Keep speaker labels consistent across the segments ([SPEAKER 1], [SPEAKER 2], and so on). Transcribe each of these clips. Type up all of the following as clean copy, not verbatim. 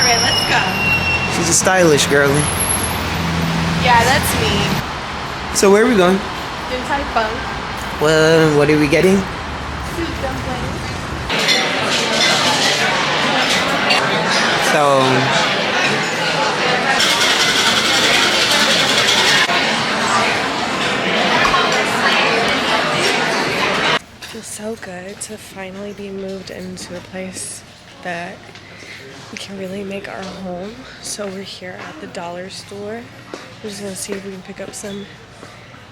[SPEAKER 1] Alright, let's go.
[SPEAKER 2] She's a stylish girlie.
[SPEAKER 1] Yeah, that's me.
[SPEAKER 2] So where are we going?
[SPEAKER 1] Inside Funk.
[SPEAKER 2] Well, what are we getting?
[SPEAKER 1] Soup dumplings.
[SPEAKER 2] So...
[SPEAKER 1] It feels so good to finally be moved into a place that we can really make our home. So we're here at the dollar store. We're just gonna see if we can pick up some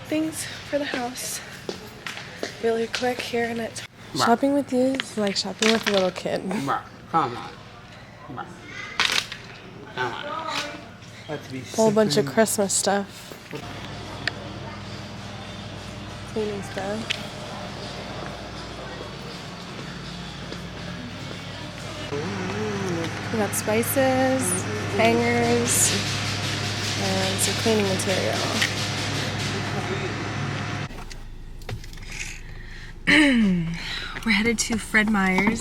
[SPEAKER 1] things for the house really quick here. And it's shopping with you is like shopping with a little kid.
[SPEAKER 2] Come on. Come on.
[SPEAKER 1] Whole bunch of Christmas stuff. Cleaning stuff. We got spices, hangers, and some cleaning material. We're headed to Fred Meyer's.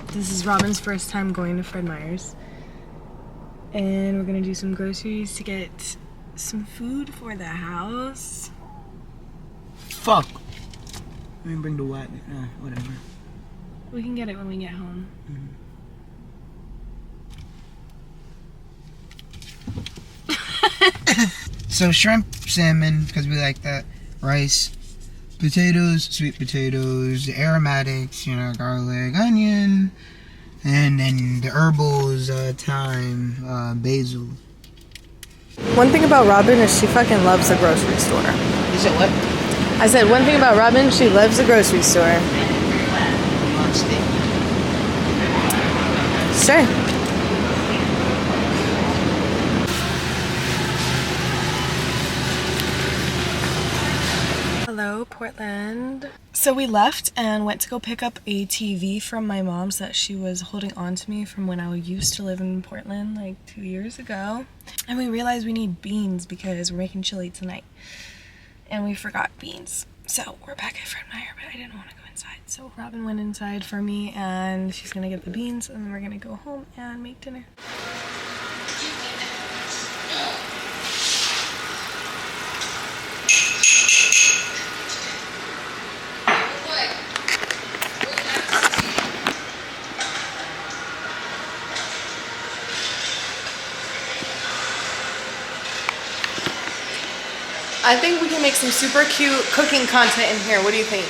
[SPEAKER 1] This is Robin's first time going to Fred Meyer's. And we're gonna do some groceries to get some food for the house.
[SPEAKER 2] Fuck. Let me bring the what? Whatever.
[SPEAKER 1] We can get it when we get home.
[SPEAKER 2] So shrimp, salmon, because we like that. Rice, potatoes, sweet potatoes, the aromatics, you know, garlic, onion, and then the herbals, thyme, basil.
[SPEAKER 1] One thing about Robin is she fucking loves the grocery store.
[SPEAKER 2] You said what?
[SPEAKER 1] I said one thing about Robin, she loves the grocery store. Sure. Hello, Portland. So we left and went to go pick up a TV from my mom's that she was holding on to me from when I used to live in Portland like 2 years ago. And we realized we need beans because we're making chili tonight. And we forgot beans. So we're back at Fred Meyer, but I didn't want to go inside. So Robin went inside for me and she's gonna get the beans and then we're gonna go home and make dinner. I think we can make some super cute cooking content in here. What do you think?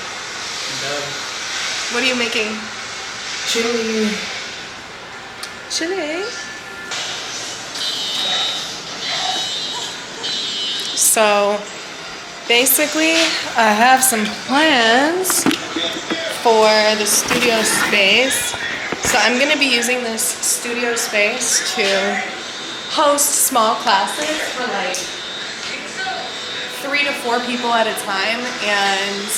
[SPEAKER 1] What are you making?
[SPEAKER 2] Chili.
[SPEAKER 1] Chili. So basically I have some plans for the studio space. So I'm going to be using this studio space to host small classes for like 3 to 4 people at a time, and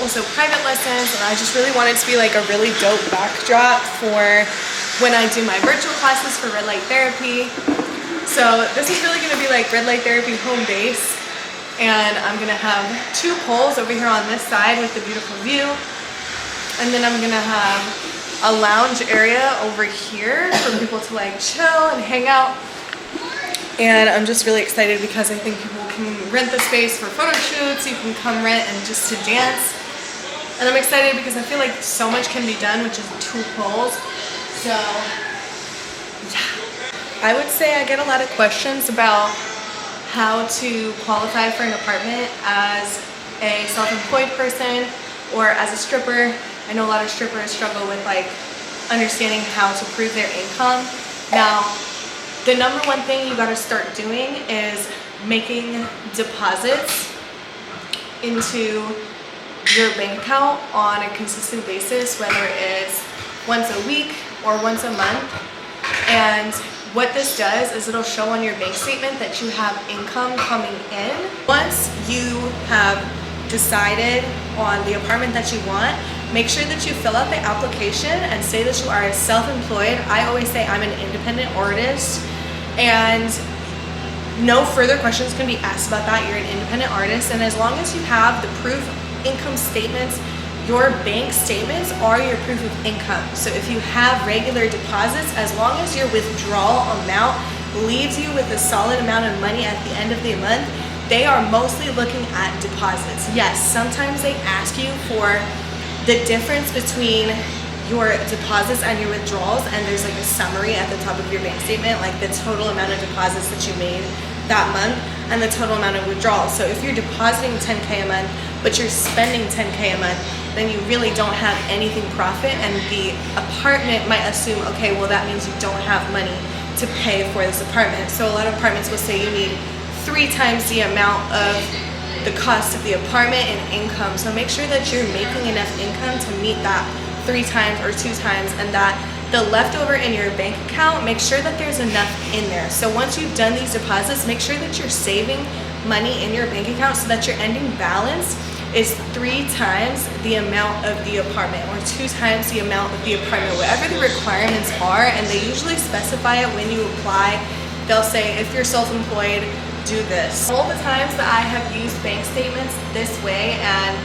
[SPEAKER 1] also private lessons. And I just really want it to be like a really dope backdrop for when I do my virtual classes for red light therapy. So this is really going to be like red light therapy home base, and I'm going to have 2 poles over here on this side with the beautiful view, and then I'm going to have a lounge area over here for people to like chill and hang out. And I'm just really excited because I think people can rent the space for photo shoots, you can come rent and just to dance. And I'm excited because I feel like so much can be done with just 2 poles. So yeah. I would say I get a lot of questions about how to qualify for an apartment as a self-employed person or as a stripper. I know a lot of strippers struggle with like understanding how to prove their income. Now, the number one thing you gotta start doing is making deposits into your bank account on a consistent basis, whether it's once a week or once a month. And what this does is it'll show on your bank statement that you have income coming in. Once you have decided on the apartment that you want, make sure that you fill out the application and say that you are self-employed. I always say I'm an independent artist, and no further questions can be asked about that. You're an independent artist, and as long as you have the proof income statements your bank statements are your proof of income. So if you have regular deposits, as long as your withdrawal amount leaves you with a solid amount of money at the end of the month, they are mostly looking at deposits. Yes, sometimes they ask you for the difference between your deposits and your withdrawals, and there's like a summary at the top of your bank statement, like the total amount of deposits that you made that month and the total amount of withdrawals. So if you're depositing 10K a month but you're spending 10K a month, then you really don't have anything profit, and the apartment might assume, okay, well that means you don't have money to pay for this apartment. So a lot of apartments will say you need 3 times the amount of the cost of the apartment in income. So make sure that you're making enough income to meet that 3 times or 2 times, and that the leftover in your bank account, make sure that there's enough in there. So once you've done these deposits, make sure that you're saving money in your bank account so that your ending balance is 3 times the amount of the apartment, or 2 times the amount of the apartment, whatever the requirements are. And they usually specify it when you apply. They'll say, if you're self-employed, do this. All the times that I have used bank statements this way, and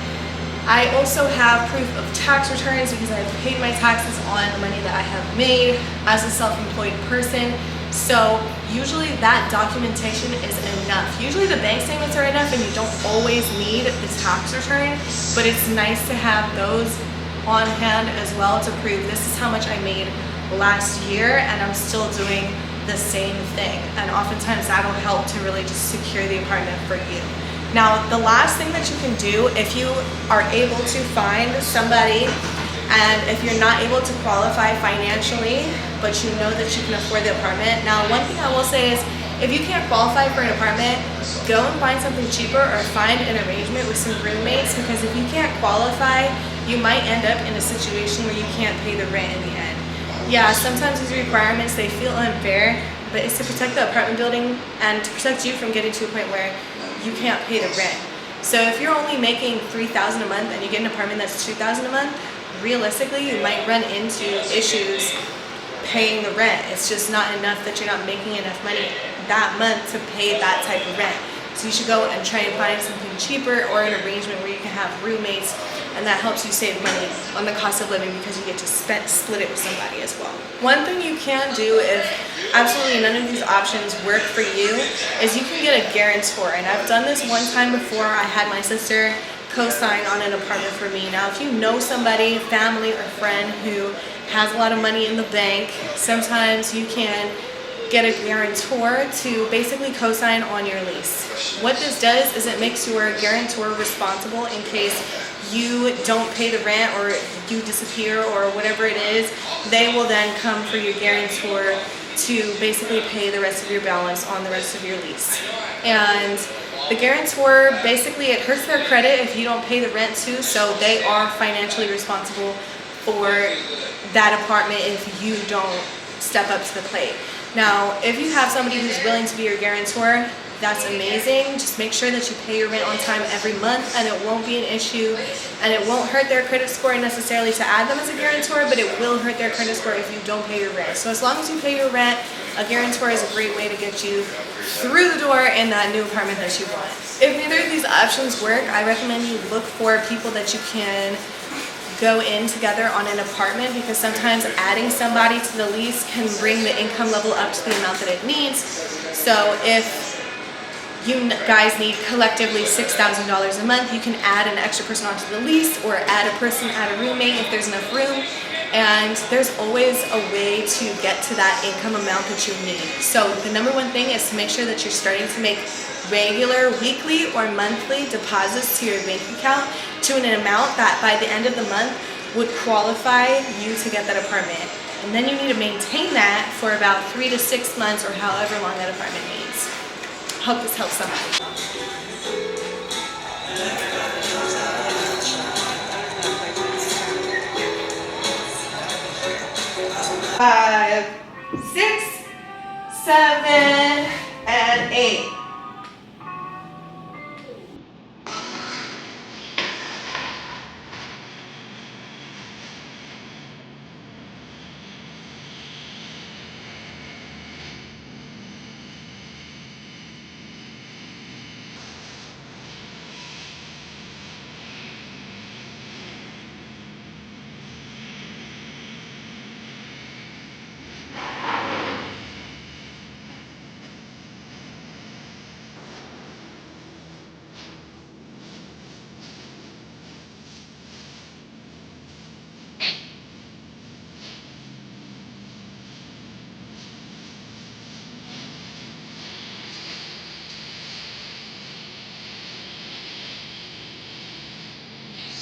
[SPEAKER 1] I also have proof of tax returns because I've paid my taxes on the money that I have made as a self-employed person. So usually that documentation is enough. Usually the bank statements are enough and you don't always need the tax return, but it's nice to have those on hand as well to prove this is how much I made last year and I'm still doing the same thing. And oftentimes that'll help to really just secure the apartment for you. Now, the last thing that you can do, if you are able to find somebody, and if you're not able to qualify financially, but you know that you can afford the apartment. Now, one thing I will say is, if you can't qualify for an apartment, go and find something cheaper or find an arrangement with some roommates, because if you can't qualify, you might end up in a situation where you can't pay the rent in the end. Yeah, sometimes these requirements, they feel unfair, but it's to protect the apartment building and to protect you from getting to a point where you can't pay the rent. So if you're only making $3,000 a month and you get an apartment that's $2,000 a month, realistically you might run into issues paying the rent. It's just not enough that you're not making enough money that month to pay that type of rent. So you should go and try and find something cheaper or an arrangement where you can have roommates, and that helps you save money on the cost of living because you get to split it with somebody as well. One thing you can do if absolutely none of these options work for you is you can get a guarantor. And I've done this one time before. I had my sister co-sign on an apartment for me. Now, if you know somebody, family or friend who has a lot of money in the bank, sometimes you can get a guarantor to basically co-sign on your lease. What this does is it makes your guarantor responsible in case you don't pay the rent or you disappear or whatever it is. They will then come for your guarantor to basically pay the rest of your balance on the rest of your lease. And the guarantor, basically it hurts their credit if you don't pay the rent too, so they are financially responsible for that apartment if you don't step up to the plate. Now, if you have somebody who's willing to be your guarantor, that's amazing. Just make sure that you pay your rent on time every month and it won't be an issue, and it won't hurt their credit score necessarily to add them as a guarantor, but it will hurt their credit score if you don't pay your rent. So as long as you pay your rent, a guarantor is a great way to get you through the door in that new apartment that you want. If neither of these options work, I recommend you look for people that you can go in together on an apartment, because sometimes adding somebody to the lease can bring the income level up to the amount that it needs. So if you guys need collectively $6,000 a month, you can add an extra person onto the lease, or add a roommate if there's enough room. And there's always a way to get to that income amount that you need. So the number one thing is to make sure that you're starting to make regular weekly or monthly deposits to your bank account to an amount that by the end of the month would qualify you to get that apartment. And then you need to maintain that for about 3 to 6 months or however long that apartment needs. Hope this helps somebody. 5, 6, 7, and 8.